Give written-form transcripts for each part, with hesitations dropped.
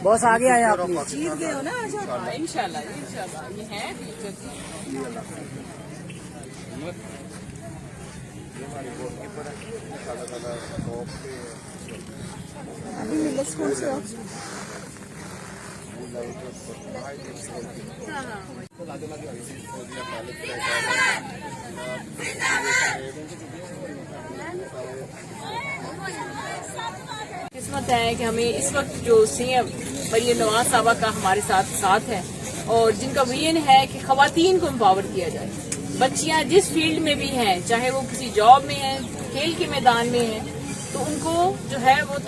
بہت آگے آئے آپ جیت گئے ہو نا انشاءاللہ یہ ہے ابھی ملت اسکول سے قسمت ہے کہ ہمیں اس وقت جو سی ایم مریم نواز صاحبہ کا ہمارے ساتھ ہے اور جن کا ویژن ہے کہ خواتین کو امپاور کیا جائے. بچیاں جس فیلڈ میں بھی ہیں, چاہے وہ کسی جاب میں ہیں, کھیل کے میدان میں ہیں, تو ان کو جو ہے وہ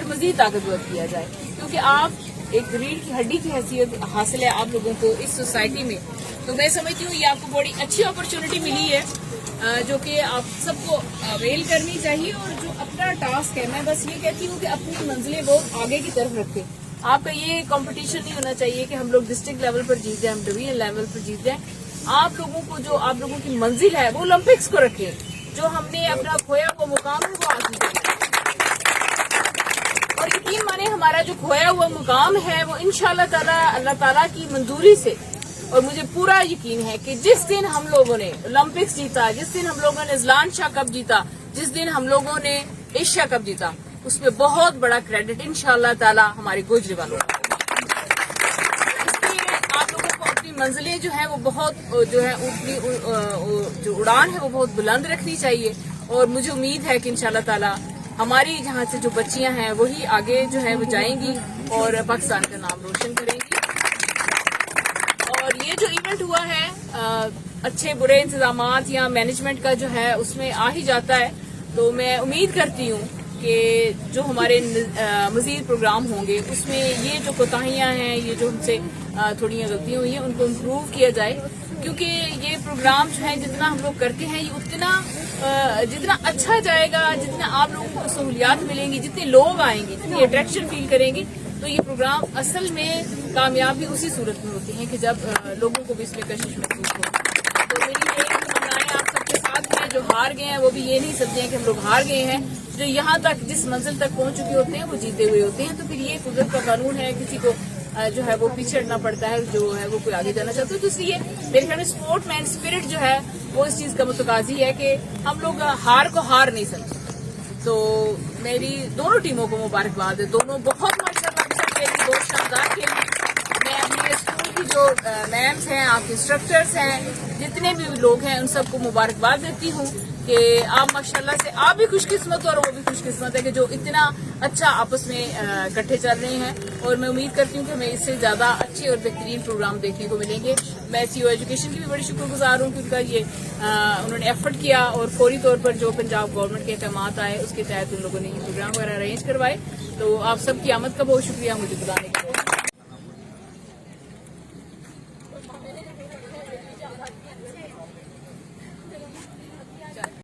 مزید طاقتور کیا جائے, کیونکہ آپ ایک ریڑھ کی ہڈی کی حیثیت حاصل ہے آپ لوگوں کو اس سوسائٹی میں. تو میں سمجھتی ہوں یہ آپ کو بڑی اچھی اپرچونٹی ملی ہے جو کہ آپ سب کو اویل کرنی چاہیے. اور جو اپنا ٹاسک ہے, میں بس یہ کہتی ہوں کہ اپنی منزلیں بہت آگے کی طرف رکھیں. آپ کا یہ کمپٹیشن نہیں ہونا چاہیے کہ ہم لوگ ڈسٹرکٹ لیول پر جیت جائیں, ہم ڈویژن لیول پر جیت جائیں. آپ لوگوں کو جو آپ لوگوں کی منزل ہے وہ اولمپکس کو رکھیں, جو ہم نے اپنا کھویا ہوا مقام ہے وہ حاصل کریں. اور یقین مانیں ہمارا جو کھویا ہوا مقام ہے وہ انشاءاللہ تعالی اللہ تعالیٰ کی منظوری سے, اور مجھے پورا یقین ہے کہ جس دن ہم لوگوں نے اولمپکس جیتا, جس دن ہم لوگوں نے ازلان شاہ کپ جیتا, جس دن ہم لوگوں نے ایشیا کپ جیتا, اس میں بہت بڑا کریڈٹ انشاءاللہ تعالی ہمارے گوجری والوں کو. آپ لوگوں کو اپنی منزلیں جو ہیں وہ بہت جو ہے اپنی جو اڑان ہے وہ بہت بلند رکھنی چاہیے. اور مجھے امید ہے کہ انشاءاللہ تعالی ہماری جہاں سے جو بچیاں ہیں وہی آگے جو ہے وہ جائیں گی اور پاکستان کا نام روشن کریں گی. اور یہ جو ایونٹ ہوا ہے اچھے برے انتظامات یا مینجمنٹ کا جو ہے اس میں آ ہی جاتا ہے. تو میں امید کرتی ہوں کہ جو ہمارے مزید پروگرام ہوں گے اس میں یہ جو کوتاہیاں ہیں, یہ جو ہم سے تھوڑی غلطیاں ہوئی ہیں, ان کو امپروو کیا جائے. کیونکہ یہ پروگرام جو ہے جتنا ہم لوگ کرتے ہیں یہ جتنا اچھا جائے گا, جتنا آپ لوگوں کو سہولیات ملیں گی, جتنے لوگ آئیں گے, جتنی اٹریکشن فیل کریں گے, تو یہ پروگرام اصل میں کامیابی اسی صورت میں ہوتی ہے کہ جب لوگوں کو بھی اس میں کشش محسوس ہو. تو میری یہ تمنائیں آپ سب کے ساتھ ہیں. جو ہار گئے ہیں وہ بھی یہ نہیں سمجھیں کہ ہم لوگ ہار گئے ہیں. جو یہاں تک جس منزل تک پہنچ چکے ہوتے ہیں وہ جیتے ہوئے ہوتے ہیں. تو پھر یہ قدرت کا قانون ہے, کسی کو جو ہے وہ پیچھے ہٹنا پڑتا ہے جو ہے وہ کوئی آگے جانا چاہتا ہے. تو اس لیے میرے خیال میں اسپورٹ مین اسپرٹ جو ہے وہ اس چیز کا متقاضی ہے کہ ہم لوگ ہار کو ہار نہیں سمجھتے. تو میری دونوں ٹیموں کو مبارکباد ہے, دونوں بہت ماشاءاللہ کھیلی, بہت شاندار کھیلی. میں اپنے اسکول کی جو میمس ہیں, آپ کے انسٹرکٹرس ہیں, جتنے بھی لوگ ہیں ان سب کو مبارکباد دیتی ہوں کہ آپ ماشاءاللہ سے آپ بھی خوش قسمت ہو اور وہ بھی خوش قسمت ہے کہ جو اتنا اچھا آپس میں اکٹھے چل رہے ہیں. اور میں امید کرتی ہوں کہ ہمیں اس سے زیادہ اچھے اور بہترین پروگرام دیکھنے کو ملیں گے. میں سی او ایجوکیشن کی بھی بڑی شکر گزار ہوں کہ ان کا یہ انہوں نے ایفرٹ کیا اور فوری طور پر جو پنجاب گورنمنٹ کے احکامات آئے اس کے تحت ان لوگوں نے یہ پروگرام وغیرہ ارینج کروائے. تو آپ سب کی آمد کا بہت شکریہ مجھے بتانے کے لیے.